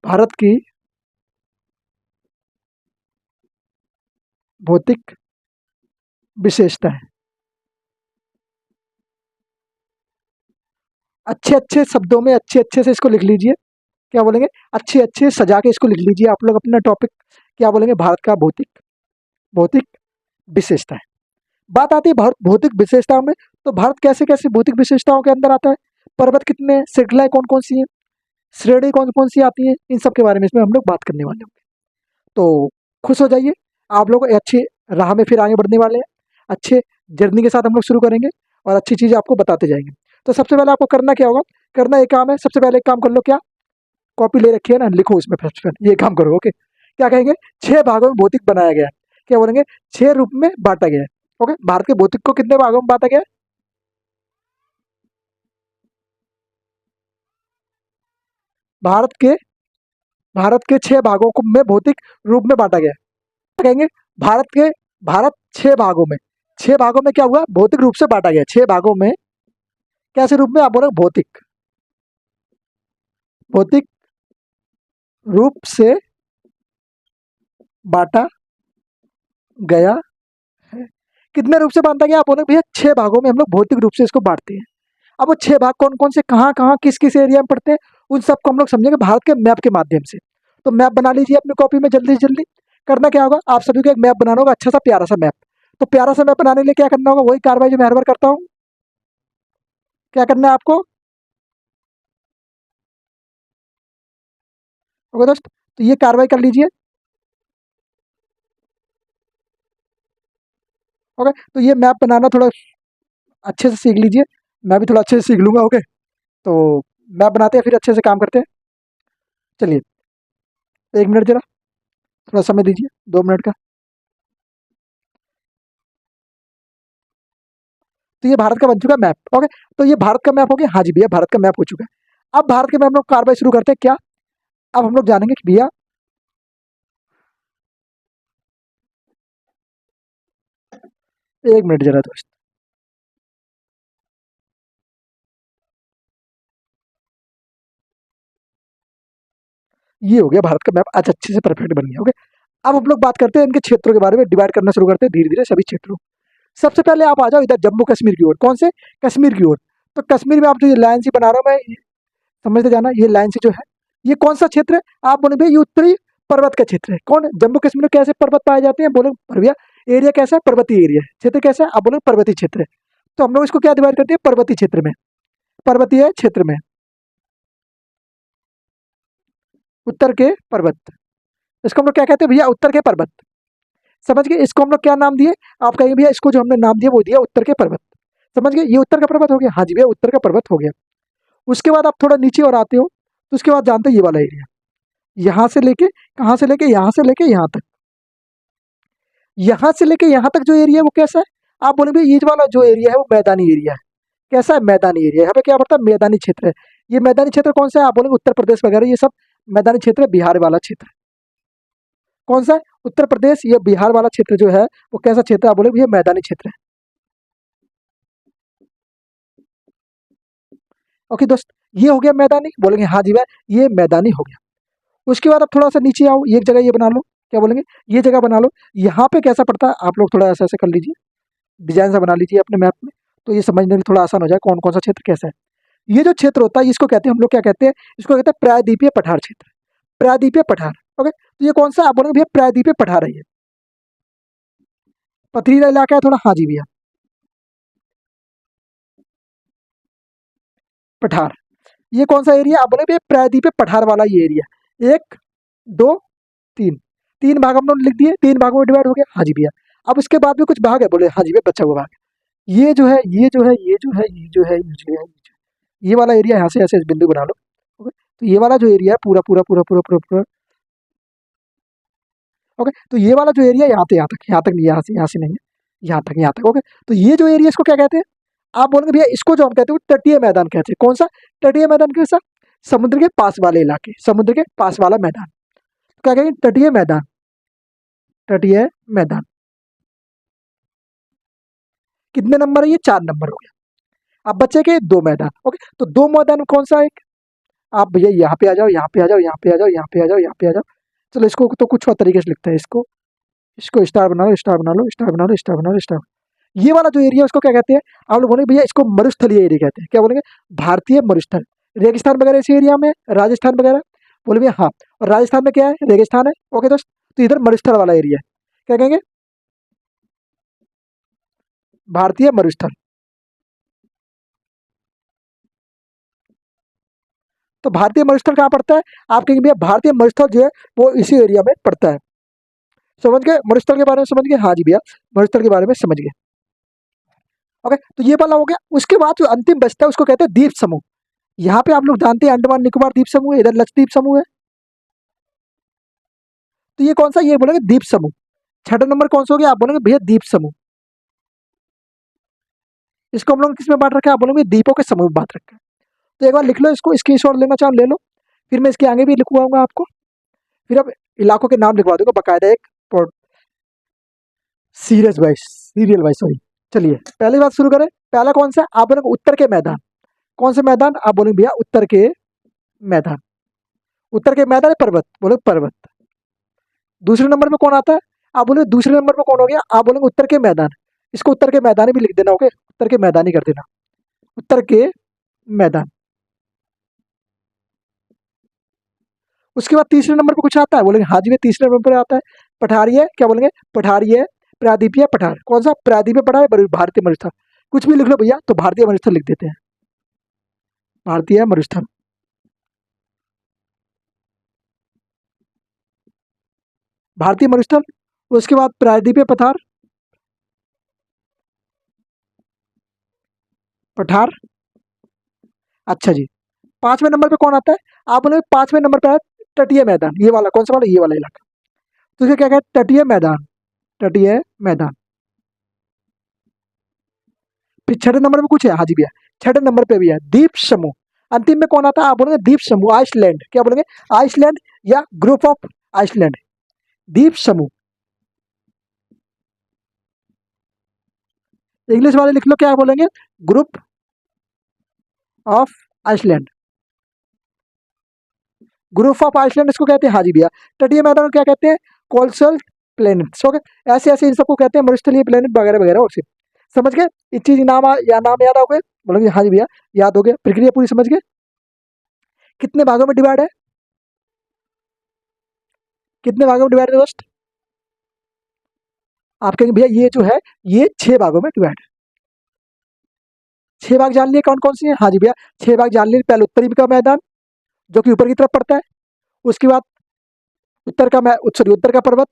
भारत की भौतिक विशेषताएं, अच्छे अच्छे शब्दों में अच्छे अच्छे से इसको लिख लीजिए, क्या बोलेंगे, अच्छे अच्छे सजा के इसको लिख लीजिए आप लोग अपना टॉपिक, क्या बोलेंगे, भारत का भौतिक भौतिक विशेषताएं। बात आती है भारत भौतिक विशेषताओं में, तो भारत कैसे कैसे भौतिक विशेषताओं के अंदर आता है, पर्वत कितने हैं, श्रृंखलाएं कौन कौन सी हैं, श्रेणी कौन कौन सी आती हैं, इन सब के बारे में इसमें हम लोग बात करने वाले होंगे। तो खुश हो जाइए, आप लोग अच्छी राह में फिर आगे बढ़ने वाले हैं, अच्छे जर्नी के साथ हम लोग शुरू करेंगे और अच्छी चीज़ें आपको बताते जाएंगे। तो सबसे पहले आपको करना क्या होगा, करना एक काम है, सबसे पहले एक काम कर लो, क्या कॉपी ले रखी है ना, लिखो उसमें सबसे पहले ये काम करो। ओके, क्या कहेंगे, 6 भागों में भौतिक बनाया गया है, क्या बोलेंगे, 6 रूप में बांटा गया है। ओके, भारत के भौतिक को कितने भागों में बांटा गया है, भारत के भारत के 6 भागों को में भौतिक रूप में बांटा गया है। क्या कहेंगे, भारत 6 भागों में, 6 भागों में क्या हुआ, भौतिक रूप से बांटा गया, 6 भागों में कैसे रूप में, आप बोलो भौतिक भौतिक रूप से बांटा गया है। कितने रूप से बांटा गया, आप बोले भैया 6 भागों में हम लोग भौतिक रूप से इसको बांटते हैं। अब वो 6 भाग कौन कौन से, कहाँ कहाँ किस किस एरिया में पड़ते हैं, उन सबको हम लोग समझेंगे भारत के मैप के माध्यम से। तो मैप बना लीजिए अपनी कॉपी में जल्दी से जल्दी। करना क्या होगा, आप सभी को एक मैप बनाना होगा, अच्छा सा प्यारा सा मैप। तो प्यारा सा मैप बनाने के लिए क्या करना होगा, वही कार्रवाई जो मैं हर बार करता हूँ, क्या करना है आपको। ओके दोस्त, तो ये कार्रवाई कर लीजिए। ओके, तो ये मैप बनाना थोड़ा अच्छे से सीख लीजिए, मैं भी थोड़ा अच्छे से सीख लूँगा। ओके, तो मैप बनाते हैं फिर अच्छे से काम करते हैं। चलिए 1 मिनट जरा, थोड़ा समय दीजिए, 2 मिनट का। तो ये भारत का बन चुका मैप। ओके, तो ये भारत का मैप हो गया, हाँ जी भैया भारत का मैप हो चुका है। अब भारत के मैप हम लोग कार्रवाई शुरू करते हैं, क्या अब हम लोग जानेंगे कि भैया, 1 मिनट जरा दोस्त, ये हो गया भारत का मैप, आज अच्छे से परफेक्ट बन गया। ओके, अब हम लोग बात करते हैं इनके क्षेत्रों के बारे में, डिवाइड करना शुरू करते हैं धीरे धीरे सभी क्षेत्रों। सबसे पहले आप आ जाओ इधर जम्मू कश्मीर की ओर, कौन से, कश्मीर की ओर। तो कश्मीर में आप जो ये लाइन सी बना रहा हूँ मैं, समझते जाना, ये लाइन सी जो है ये कौन सा क्षेत्र है, आप बोले भैया ये उत्तरी पर्वत का क्षेत्र है। कौन, जम्मू कश्मीर में कैसे पर्वत पाए जाते हैं, बोले भैया एरिया कैसा है, पर्वतीय एरिया है, क्षेत्र कैसा है, आप बोले पर्वतीय क्षेत्र है। तो हम लोग इसको क्या डिवाइड करते हैं, पर्वतीय क्षेत्र में, पर्वतीय क्षेत्र में, उत्तर के पर्वत, इसको हम लोग क्या कहते हैं भैया, उत्तर के पर्वत। समझ गए, इसको हम लोग क्या नाम दिए, आप कहेंगे भैया इसको जो हमने नाम दिया वो दिया उत्तर के पर्वत। समझ गए, ये उत्तर का पर्वत हो गया, हाँ जी भैया उत्तर का पर्वत हो गया। उसके बाद आप थोड़ा नीचे और आते हो, तो उसके बाद जानते हैं ये वाला एरिया, यहाँ से लेके, कहाँ से लेके, यहाँ से लेके यहाँ तक, यहाँ से लेके यहाँ तक जो एरिया है वो कैसा है, आप बोलेंगे ये वाला जो एरिया है वो मैदानी एरिया है। कैसा है? मैदानी एरिया। यहाँ पे क्या पड़ता है? मैदानी क्षेत्र है। ये मैदानी क्षेत्र कौन सा है? आप बोलेंगे उत्तर प्रदेश वगैरह ये सब मैदानी क्षेत्र है। बिहार वाला क्षेत्र कौन सा है? उत्तर प्रदेश। ये बिहार वाला क्षेत्र जो है वो कैसा क्षेत्र है? आप बोलेंगे ये मैदानी क्षेत्र है। ओके दोस्त, ये हो गया मैदानी। बोलेंगे हाँ जी भाई ये मैदानी हो गया। उसके बाद आप थोड़ा सा नीचे आओ, एक जगह ये बना लो। क्या बोलेंगे? ये जगह बना लो। यहाँ पे कैसा पड़ता है? आप लोग थोड़ा ऐसा ऐसे कर लीजिए, डिजाइन सा बना लीजिए अपने मैप में, तो ये समझने में थोड़ा आसान हो जाए कौन कौन सा क्षेत्र कैसा है। ये जो क्षेत्र होता है इसको कहते हैं, हम लोग क्या कहते हैं? इसको कहते हैं प्रायद्वीपीय पठार क्षेत्र। प्रायद्वीपीय पठार। ओके, तो ये कौन सा? आप बोलेंगे भैया प्रायद्वीपीय पठार है ये। पथरीला इलाका है थोड़ा। हाँ जी भैया, पठार। ये कौन सा एरिया? आप बोलेंगे भैया प्रायद्वीपीय पठार वाला ये एरिया। एक, दो, तीन। तीन भाग हम लोग लिख दिए, तीन भागों में डिवाइड हो गया। हाँ जी भैया। अब उसके बाद भी कुछ भाग है। बोले हाँ जी भैया बचा हुआ भाग। ये जो है, ये जो है, ये जो है, ये जो है, ये जो है, ये वाला एरिया यहाँ से ऐसे बिंदु बना लो। ओके, तो ये वाला जो एरिया है पूरा पूरा पूरा पूरा पूरा पूरा। ओके, तो ये वाला जो एरिया यहाँ से यहाँ तक, यहाँ तक नहीं, यहाँ से नहीं है, यहाँ तक, यहाँ तक। ओके, तो ये जो एरिया इसको क्या कहते हैं? आप बोलेंगे भैया इसको जो हम कहते हैं वो तटीय मैदान कहते हैं। कौन सा तटीय मैदान? कैसा? समुद्र के पास वाले इलाके, समुद्र के पास वाला मैदान क्या कहेंगे? तटीय मैदान। तटीय मैदान। कितने नंबर है ये? 4 नंबर हो गया। अब बचे के 2 मैदान। ओके, तो 2 मैदान कौन सा है? आप भैया यहाँ पे आ जाओ, यहाँ पे आ जाओ, यहाँ पे आ जाओ, यहाँ पे आ जाओ, यहाँ पे आ जाओ। चलो इसको तो कुछ और तरीके से लिखते हैं। इसको इसको स्टार बना लो, स्टार बना लो, स्टार बना लो, स्टार बना लो, स्टार। ये वाला जो एरिया है उसको क्या कहते हैं? आप लोग बोलेंगे भैया इसको मरुस्थलीय एरिया कहते हैं। क्या बोलेंगे? भारतीय मरुस्थल। रेगिस्तान वगैरह इस एरिया में, राजस्थान वगैरह। बोले भैया हाँ, और राजस्थान में क्या है? रेगिस्तान है। ओके दोस्त, तो इधर मरुस्थल वाला एरिया है। क्या कहेंगे? भारतीय मरुस्थल। तो भारतीय मरुस्थल कहाँ पड़ता है? आप कहेंगे भैया भारतीय मरुस्थल जो है वो इसी एरिया में पड़ता है। समझ गए? मरुस्थल के बारे में समझ गए? हाँ जी भैया, मरुस्थल के बारे में समझ गए। ओके, तो ये वाला हो गया। उसके बाद जो अंतिम बचता है उसको कहते हैं द्वीप समूह। यहाँ पे आप लोग जानते हैं अंडमान निकोबार द्वीप समूह है, इधर लक्षद्वीप समूह है। तो ये कौन सा? ये बोलेंगे द्वीप समूह। छठा नंबर कौन सा हो गया? आप बोलेंगे भैया द्वीप समूह। इसको हम लोग किसमें बांट रखा है? आप बोलेंगे द्वीपों के समूह में बांट रखा है। तो एक बार लिख लो इसको, स्क्रीनशॉट लेना चाहो ले लो, फिर मैं इसके आगे भी लिखवाऊंगा आपको। फिर अब इलाकों के नाम लिखवा दूंगा बकायदा एक serious wise, serial wise, sorry. चलिए पहली बात शुरू करें। पहला कौन सा? आप बोलेंगे उत्तर के मैदान। कौन से मैदान? आप बोलेंगे भैया उत्तर के मैदान। उत्तर के मैदान है पर्वत, बोले पर्वत। दूसरे नंबर पे कौन आता है? आप बोले दूसरे नंबर पे कौन हो गया? आप बोलेंगे उत्तर के मैदान। इसको उत्तर के मैदान भी लिख देना। ओके, उत्तर के मैदान ही कर देना, उत्तर के मैदान। उसके बाद तीसरे नंबर पे कुछ आता है? बोलेंगे हाँ जी, में तीसरे नंबर पर आता है पठारीय। क्या बोलेंगे? पठारीय प्रायद्वीपीय पठार। कौन सा? प्रायद्वीपीय पठार, भारतीय मरुस्थल। कुछ भी लिख लो भैया, तो भारतीय मरुस्थल लिख देते हैं। भारतीय मरुस्थल। भारतीय मरुस्थल। उसके बाद प्रायद्वीपीय पठार, पठार। अच्छा जी, पांचवें नंबर पे कौन आता है? आप बोले पांचवें नंबर पे है तटीय मैदान। ये वाला कौन सा वाला? ये वाला इलाका। तो इसे क्या कहते हैं? तटीय मैदान। तटीय मैदान। फिर छठे नंबर पे कुछ है? हाँ जी भैया, छठे नंबर पे भी है द्वीप समूह। अंतिम में कौन आता है? आप बोलेंगे द्वीप समूह आइसलैंड। क्या बोलेंगे? आइसलैंड या ग्रुप ऑफ आइसलैंड। द्वीप समूह। इंग्लिश वाले लिख लो, क्या बोलेंगे? Group of island. Group of island इसको कहते हैं। हाँ जी भैया, तटीय मैदान को क्या कहते हैं? कोल्सल प्लेनेट्स। ओके, ऐसे ऐसे इन सबको कहते हैं मरुस्थलीय प्लेनेट वगैरह वगैरह। और समझ गए? इस चीज नाम या नाम याद हो गए? बोलेंगे हाँ जी भैया याद हो गया। प्रक्रिया पूरी समझ गए? कितने भागों में डिवाइड है? कितने भागों में डिवाइड है दोस्त? आप कहेंगे भैया ये जो है ये 6 भागों में डिवाइड है। 6 भाग जान लिए कौन कौन से हैं? हाँ जी भैया, 6 भाग जान लिए। पहले उत्तरी का मैदान जो कि ऊपर की तरफ पड़ता है। उसके बाद सॉरी उत्तर का पर्वत।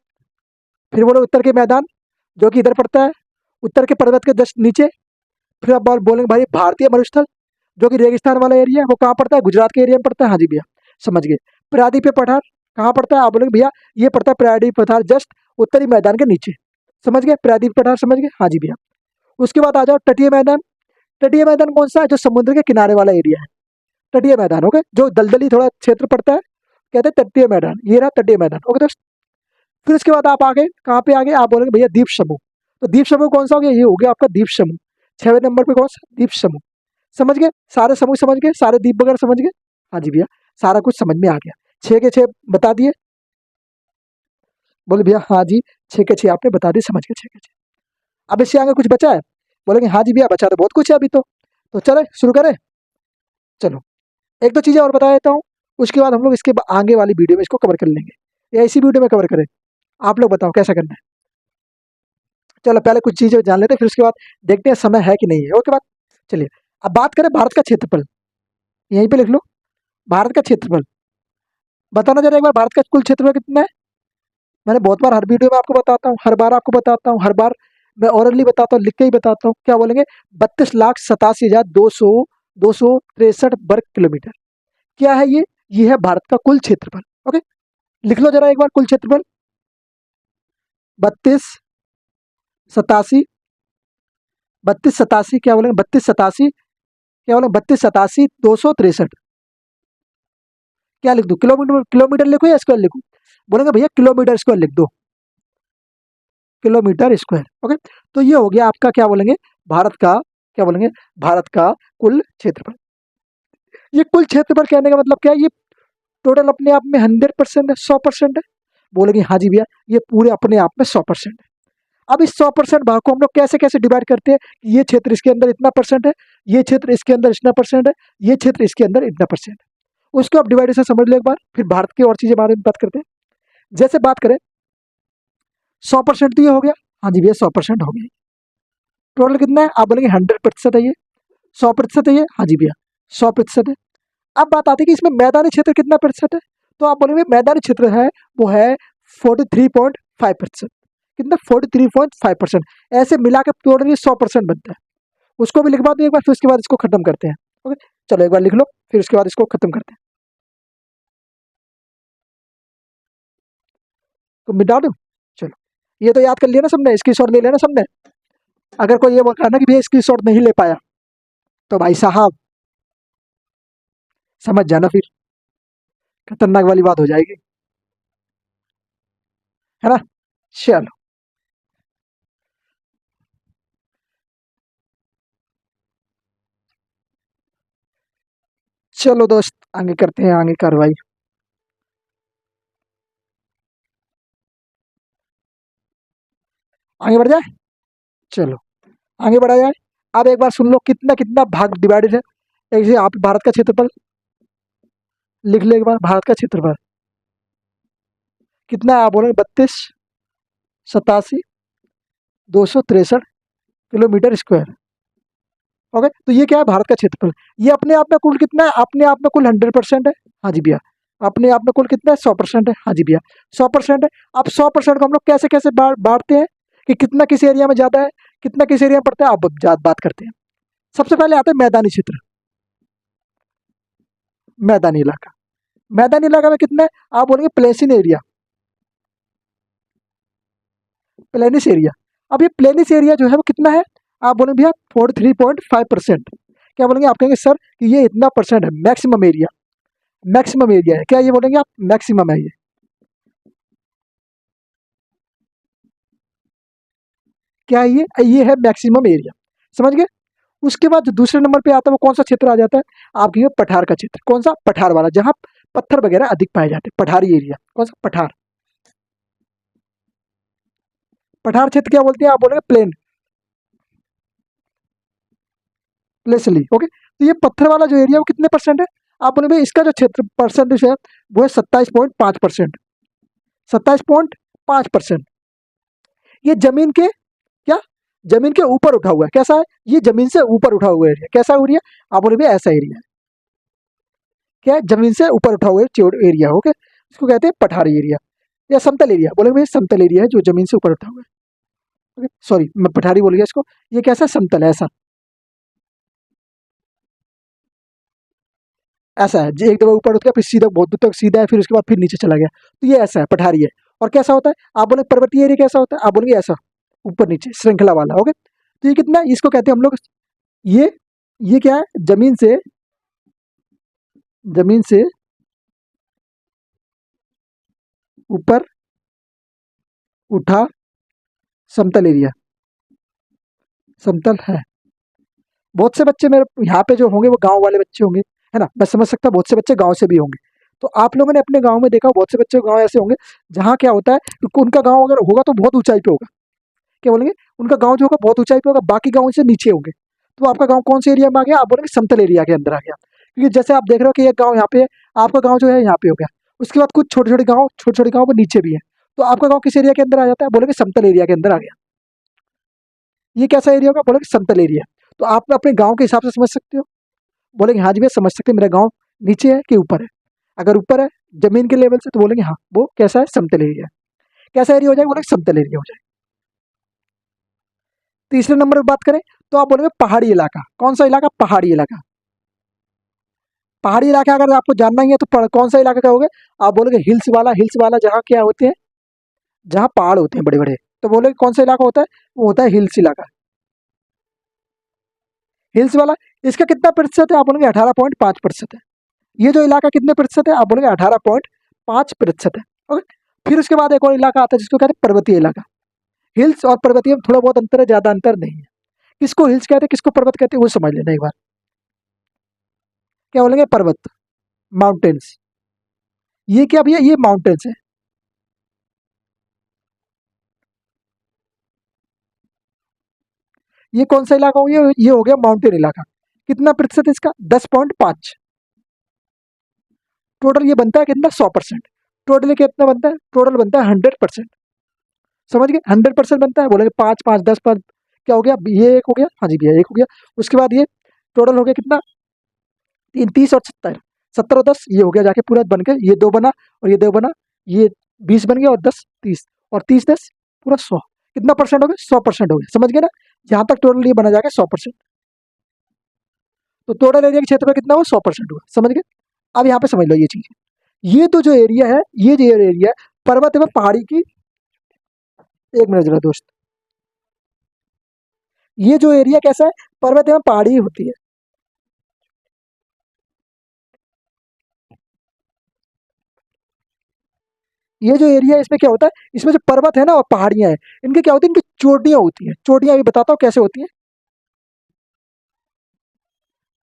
फिर बोलो उत्तर के मैदान जो कि इधर पड़ता है, उत्तर के पर्वत के जस्ट नीचे। फिर आप बोलेंगे भाई भारतीय मरुस्थल जो कि रेगिस्तान वाला एरिया है, वो कहाँ पड़ता है? गुजरात के एरिया में पड़ता है। हाँ जी भैया समझ गए। प्रायद्वीपीय पठार कहाँ पड़ता है? आप बोलेंगे भैया ये पड़ता है प्रायद्वीपीय पठार जस्ट उत्तरी मैदान के नीचे। समझ गए? प्रायद्वीपीय पठार समझ गए? हाँ जी भैया। उसके बाद आ जाओ तटीय मैदान। तटीय मैदान कौन सा है? जो समुद्र के किनारे वाला एरिया है, तटीय मैदान। ओके, जो दलदली थोड़ा क्षेत्र पड़ता है, कहते हैं तटीय मैदान। ये रहा तटीय मैदान। ओके दोस्त, फिर उसके बाद आप आगे कहाँ पे आगे? आप बोलेंगे भैया द्वीप समूह। तो द्वीप समूह कौन सा हो गया? ये हो गया आपका द्वीप समूह। 6वें नंबर पे कौन सा? द्वीप समूह। समझ गए? सारे समूह समझ गए, सारे द्वीप वगैरह समझ गए? हाँ जी भैया, सारा कुछ समझ में आ गया। 6 के 6 बता दिए? बोले भैया हाँ जी, 6 के 6 आपने बता दिए, समझ गए 6 के 6। अब इससे आगे कुछ बचा है? बोलेंगे हाँ जी भैया, बचा तो बहुत कुछ है अभी तो चले शुरू करें। चलो एक दो चीजें और बता देता हूँ, उसके बाद हम लोग इसके आगे वाली वीडियो में इसको कवर कर लेंगे, या इसी वीडियो में कवर करें? आप लोग बताओ कैसा करना है। चलो पहले कुछ चीजें जान लेते हैं, फिर उसके बाद देखते हैं समय है कि नहीं है। ओके बात, चलिए अब बात करें भारत का क्षेत्रफल। यहीं पे लिख लो, भारत का क्षेत्रफल। बताना जरा एक बार, भारत का कुल क्षेत्रफल कितना है? मैंने बहुत बार हर वीडियो में आपको बताता हूँ, हर बार आपको बताता हूँ, हर बार मैं ओरली बताता हूँ, लिख के ही बताता हूँ। क्या बोलेंगे? 32,87,263 वर्ग किलोमीटर। क्या है ये? ये है भारत का कुल क्षेत्रफल। ओके, लिख लो जरा एक बार कुल क्षेत्रफल। 32 87 क्या बोलेंगे? 32 87 क्या बोलेंगे? 32 87 263। क्या लिख दो? किलोमीटर किलोमीटर लिखो या स्क्वायर लिखो? बोलेंगे भैया किलोमीटर स्क्वायर लिख दो, किलोमीटर स्क्वायर। ओके, तो ये हो गया आपका क्या बोलेंगे? भारत का, क्या बोलेंगे? भारत का कुल क्षेत्रफल। ये कुल क्षेत्रफल कहने का मतलब क्या है? ये टोटल अपने आप में 100% है, 100% है। बोलेंगे हाँ जी भैया, ये पूरे अपने आप में 100% है। अब इस 100% भाग को हम लोग कैसे कैसे डिवाइड करते हैं? ये क्षेत्र इसके अंदर इतना परसेंट है, ये क्षेत्र इसके अंदर इतना परसेंट है, ये क्षेत्र इसके अंदर इतना परसेंट है। उसको आप डिवाइडेशन समझ लो एक बार, फिर भारत की और चीजें बारे में बात करते हैं। जैसे बात करें 100% तो ये हो गया, हाँ जी भैया 100% हो गया। टोटल कितना है? आप बोलेंगे 100% है ये, 100% है ये, हाँ जी भैया 100% है। अब बात आती है कि इसमें मैदानी क्षेत्र कितना प्रतिशत है? तो आप बोलेंगे मैदानी क्षेत्र है वो है 43.5%। कितना? 43.5%। ऐसे मिला के टोटली 100% बनता है। उसको भी लिखवा दो एक बार, फिर उसके बाद इसको खत्म करते हैं। ओके, चलो एक बार लिख लो, फिर उसके बाद इसको खत्म करते हैं। तो मिटा दो। चलो ये तो याद कर लिया ना सबने, स्क्रीनशॉट ले लेना सबने। अगर कोई ये कहना कि भैया स्क्रीनशॉट नहीं ले पाया, तो भाई साहब समझ जाना, फिर खतरनाक वाली बात हो जाएगी, है ना? चलो चलो दोस्त, आगे करते हैं आगे कार्रवाई। आगे बढ़ जाए, चलो आगे बढ़ा जाए। अब एक बार सुन लो कितना कितना भाग डिवाइडेड है। एक से आप भारत का क्षेत्रफल लिख लो एक बार। भारत का क्षेत्रफल कितना है? आप बोलोगे 32 87 263 किलोमीटर स्क्वायर। ओके, तो ये क्या है? भारत का क्षेत्रफल। ये अपने आप में कुल कितना है? अपने आप में कुल 100% है, हाँ जी भैया। अपने आप में कुल कितना है? 100% है, हाँ जी भैया 100% है। अब 100% को हम लोग कैसे कैसे बांटते हैं कि कितना किस एरिया में ज़्यादा है, कितना किस एरिया में पड़ता है? अब बात करते हैं। सबसे पहले आता है मैदानी क्षेत्र, मैदानी इलाका। मैदानी इलाका में कितना है? आप बोलेंगे प्लेसिन एरिया, प्लेनिस एरिया। अब ये प्लेनिस एरिया जो है वो कितना है? आप बोलेंगे भैया 43.5%। क्या बोलेंगे? आप कहेंगे सर कि ये इतना परसेंट है, मैक्सिमम एरिया, मैक्सिमम एरिया है। क्या ये बोलेंगे आप? मैक्सिमम है ये। क्या है ये है मैक्सिमम एरिया। समझ गए? उसके बाद जो दूसरे नंबर पे आता है वो कौन सा क्षेत्र आ जाता है? आपके ये पठार का क्षेत्र। कौन सा? पठार वाला, जहाँ पत्थर वगैरह अधिक पाए जाते हैं, पठारी एरिया। कौन सा? पठार। पठार क्षेत्र क्या बोलते हैं? आप बोलेंगे प्लेन, प्लेसली। ओके, तो ये पत्थर वाला जो एरिया वो कितने परसेंट है? आप बोले भाई इसका जो क्षेत्र परसेंटेज है वो है 27.5%। 27.5%। ये जमीन के, क्या? जमीन के ऊपर उठा हुआ है। कैसा है? ये जमीन से ऊपर उठा हुआ एरिया। कैसा एरिया? आप बोले भैया ऐसा एरिया है। क्या है? जमीन से ऊपर उठा हुआ एरिया। ओके, इसको कहते हैं पठारी एरिया या समतल एरिया। बोले भैया समतल एरिया है जो जमीन से ऊपर उठा हुआ है। ओके, सॉरी मैं पठारी बोल गया इसको। ये कैसा? समतल है, ऐसा, ऐसा है जो एक दफा ऊपर उठ गया, फिर सीधा बहुत दूर तक सीधा है, फिर उसके बाद फिर नीचे चला गया। तो ये ऐसा है, पठारी है। और कैसा होता है? आप बोले पर्वतीय एरिया कैसा होता है? आप बोलेंगे ऐसा, ऊपर नीचे श्रृंखला वाला। ओके, तो ये कितना है, इसको कहते हैं हम लोग, ये ये क्या है, जमीन से ऊपर उठा समतल एरिया, समतल है। बहुत से बच्चे मेरे यहाँ पे जो होंगे वो गांव वाले बच्चे होंगे, है ना, मैं समझ सकता हूँ बहुत से बच्चे गांव से भी होंगे। तो आप लोगों ने अपने गांव में देखा, बहुत से बच्चे गांव ऐसे होंगे जहाँ क्या होता है कि उनका गांव अगर होगा तो बहुत ऊंचाई पे होगा, क्या बोलेंगे, उनका गांव जो होगा बहुत ऊंचाई पे होगा, बाकी गांव से नीचे होंगे। तो आपका गांव कौन से एरिया में आ गया, आप बोलेंगे समतल एरिया के अंदर आ गया। क्योंकि जैसे आप देख रहे हो कि एक गांव यहाँ पे है, आपका गांव जो है यहाँ पे हो गया, उसके बाद कुछ छोटे छोटे गाँव वो नीचे भी है, तो आपका गांव किस एरिया के अंदर आ जाता है, बोलेंगे समतल एरिया के अंदर आ गया। ये कैसा एरिया होगा, बोलेंगे समतल एरिया। तो आप अपने गांव के हिसाब से समझ सकते हो, बोलेंगे हाँ जी भैया समझ सकते हैं, मेरा गांव नीचे है कि ऊपर है। अगर ऊपर है जमीन के लेवल से तो बोलेंगे हाँ वो कैसा है, समतल एरिया है। कैसा एरिया हो जाएगा, बोलेंगे समतल एरिया हो जाएगा। तीसरे नंबर पर बात करें तो आप बोलेंगे पहाड़ी इलाका। कौन सा इलाका, पहाड़ी इलाका। पहाड़ी इलाका अगर आपको जानना ही है तो कौन सा इलाका कहोगे, आप बोलोगे हिल्स वाला जहाँ क्या होते हैं, जहाँ पहाड़ होते हैं बड़े बड़े, तो बोलोगे कौन सा इलाका होता है, वो होता है हिल्स इलाका, हिल्स वाला। इसका कितना प्रतिशत है, आप बोलेंगे 18.5% है। ये जो इलाका कितने प्रतिशत है, आप बोलेंगे 18.5% है। ओके, फिर उसके बाद एक और इलाका आता है जिसको कहते हैं पर्वतीय इलाका। हिल्स और पर्वतीय में थोड़ा बहुत अंतर है, ज्यादा अंतर नहीं है। किसको हिल्स कहते हैं, किसको पर्वत कहते हैं, वो समझ लेना एक बार। क्या बोलेंगे, पर्वत, माउंटेन्स। ये क्या भैया, ये माउंटेन्स है। ये कौन सा इलाका हो गया, ये हो गया माउंटेन इलाका। कितना प्रतिशत है इसका, 10.5। टोटल ये बनता है कितना, 100%। टोटल ये कितना बनता है, टोटल बनता है 100%। समझ गए, 100% बनता है। बोलेंगे 5 5 10 5, क्या हो गया, ये एक हो गया, हाँ जी भैया एक हो गया। उसके बाद ये टोटल हो गया कितना, 30 और 70, 70 और 10, ये हो गया जाके पूरा बन के, ये 2 बना और ये 2 बना, ये 20 बन गया और 10 30 और 30 10 पूरा 100। कितना परसेंट हो गया, 100% हो गया। समझ गए ना, जहां तक टोटल ये बना जाएगा 100%। तो टोटल एरिया के क्षेत्र में कितना हुआ, 100% हुआ। समझ गए, अब यहाँ पे समझ लो ये चीज। ये तो जो एरिया है, ये जो एरिया है पर्वत एवं पहाड़ी की, एक मिनट जरा दोस्त, ये जो एरिया कैसा है, पर्वत एवं पहाड़ी होती है। ये जो एरिया है इसमें क्या होता है, इसमें जो पर्वत है ना और पहाड़ियां हैं, इनके क्या होती है, इनकी चोटियां होती हैं। चोटियां भी बताता हूँ कैसे होती हैं,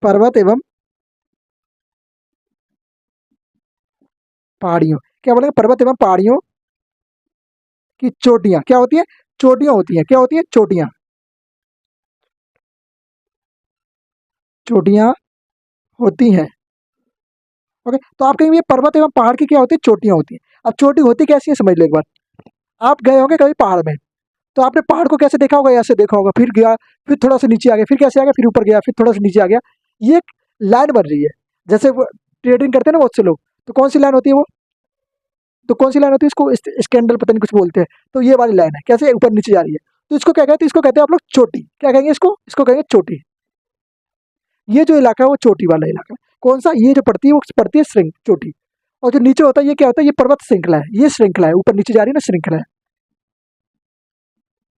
पर्वत एवं पहाड़ियों, क्या बोलेंगे, पर्वत एवं पहाड़ियों की चोटियां क्या होती है, चोटियां होती हैं। क्या होती है, चोटियां, चोटियां होती हैं। ओके, तो आप कहेंगे ये पर्वत एवं पहाड़ की क्या होती है, चोटियां होती हैं। अब चोटी होती कैसी है समझ लो एक बार। आप गए होंगे कभी पहाड़ में, तो आपने पहाड़ को कैसे देखा होगा, ऐसे देखा होगा, फिर गया, फिर थोड़ा सा नीचे आ गया, फिर कैसे आ गया, फिर ऊपर गया, फिर थोड़ा सा नीचे आ गया। ये एक लाइन बन रही है, जैसे वो ट्रेडिंग करते हैं ना बहुत से लोग, तो कौन सी लाइन होती है वो, तो कौन सी लाइन होती है, इसको स्कैंडल पता नहीं कुछ बोलते हैं। तो ये वाली लाइन है, कैसे ऊपर नीचे जा रही है, तो इसको क्या कहते हैं, इसको कहते हैं आप लोग चोटी। क्या कहेंगे इसको, इसको कहेंगे चोटी। ये जो इलाका है वो चोटी वाला इलाका है। कौन सा, ये जो पड़ती है वो पड़ती है श्रृंग, चोटी। और जो नीचे होता है ये क्या होता है, ये पर्वत श्रृंखला है, ये श्रृंखला है, ऊपर नीचे जा रही है ना, श्रृंखला है,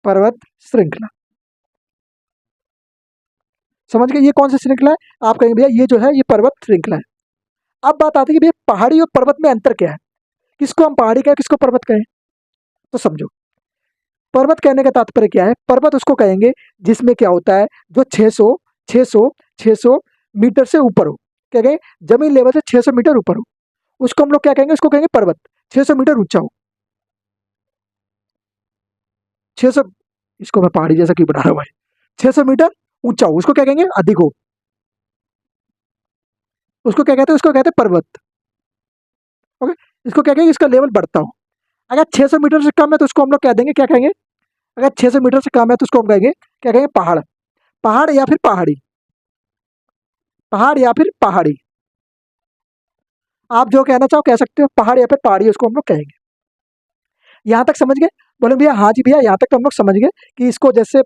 पर्वत श्रृंखला। समझ गए, ये कौन सा श्रृंखला है, आप कहेंगे भैया ये जो है ये पर्वत श्रृंखला है। अब बात आती है कि भैया पहाड़ी और पर्वत में अंतर क्या है, किसको हम पहाड़ी कहें, किसको पर्वत कहें। तो समझो, पर्वत कहने का तात्पर्य क्या है, पर्वत उसको कहेंगे जिसमें क्या होता है, जो 600 मीटर से ऊपर हो। क्या कहेंगे, जमीन लेवल से 600 मीटर ऊपर हो, उसको हम लोग क्या कहेंगे, उसको कहेंगे पर्वत। 600 मीटर ऊंचा हो, 600, इसको मैं पहाड़ी जैसा क्यों बना रहा हूँ भाई, 600 मीटर ऊंचा हो, उसको क्या कहेंगे, अधिक हो, उसको क्या कहते हैं, उसको कहते हैं पर्वत। ओके, इसको क्या कहेंगे, इसका लेवल बढ़ता हो। अगर 600 मीटर से कम है तो उसको हम लोग कह देंगे, क्या कहेंगे, अगर 600 मीटर से कम है तो उसको हम कहेंगे, क्या कहेंगे, पहाड़। पहाड़ या फिर पहाड़ी, पहाड़ या फिर पहाड़ी, आप जो कहना चाहो कह सकते हो, पहाड़ या फिर पहाड़ी उसको हम लोग कहेंगे। यहाँ तक समझ गए, बोले भैया हाँ जी भैया, यहाँ तक तो हम लोग समझ गए कि इसको जैसे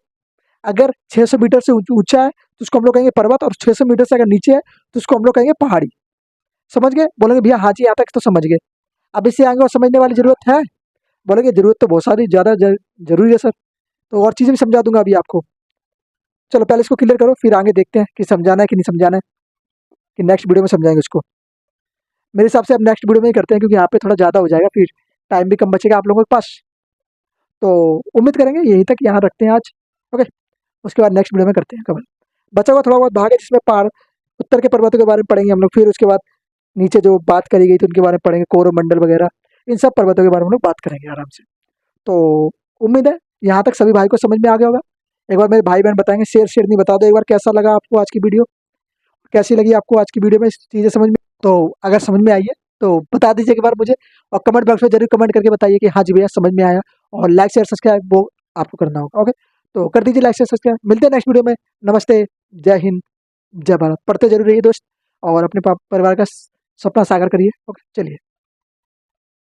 अगर 600 मीटर से ऊंचा है तो उसको हम लोग कहेंगे पर्वत, और 600 मीटर से अगर नीचे है तो उसको हम लोग कहेंगे पहाड़ी। समझ गए, बोलेंगे भैया हाँ जी यहाँ तक तो समझ गए, अब इससे आगे और समझने वाली जरूरत है, बोलेंगे जरूरत तो बहुत सारी ज़्यादा जरूरी है सर, तो और चीज़ें भी समझा दूंगा अभी आपको। चलो पहले इसको क्लियर करो, फिर आगे देखते हैं कि समझाना है कि नहीं समझाना है, कि नेक्स्ट वीडियो में समझाएंगे उसको। मेरे हिसाब से अब नेक्स्ट वीडियो में ही करते हैं, क्योंकि यहाँ पे थोड़ा ज़्यादा हो जाएगा, फिर टाइम भी कम बचेगा आप लोगों के पास। तो उम्मीद करेंगे यहीं तक यहाँ रखते हैं आज। ओके, उसके बाद नेक्स्ट वीडियो में करते हैं कवर। बचा हुआ थोड़ा बहुत भाग है जिसमें पहाड़, उत्तर के पर्वतों के बारे में पढ़ेंगे हम लोग, फिर उसके बाद नीचे जो बात करी गई थी उनके बारे में पढ़ेंगे, कोरोमंडल वगैरह, इन सब पर्वतों के बारे में हम लोग बात करेंगे आराम से। तो उम्मीद है यहाँ तक सभी भाई को समझ में आ गया होगा। एक बार मेरे भाई बहन बताएंगे, शेयर शेयर नहीं बता दो एक बार कैसा लगा आपको आज की वीडियो, कैसी लगी आपको आज की वीडियो में चीज़ें समझ में। तो अगर समझ में आई है तो बता दीजिए एक बार मुझे, और कमेंट बॉक्स में जरूर कमेंट करके बताइए कि हाँ जी भैया समझ में आया, और लाइक शेयर सब्सक्राइब वो आपको करना होगा। ओके, तो कर दीजिए लाइक शेयर सब्सक्राइब। मिलते हैं नेक्स्ट वीडियो में। नमस्ते, जय हिंद, जय भारत। पढ़ते जरूर रहिए दोस्त, और अपने परिवार का सपना साकार करिए। ओके, चलिए।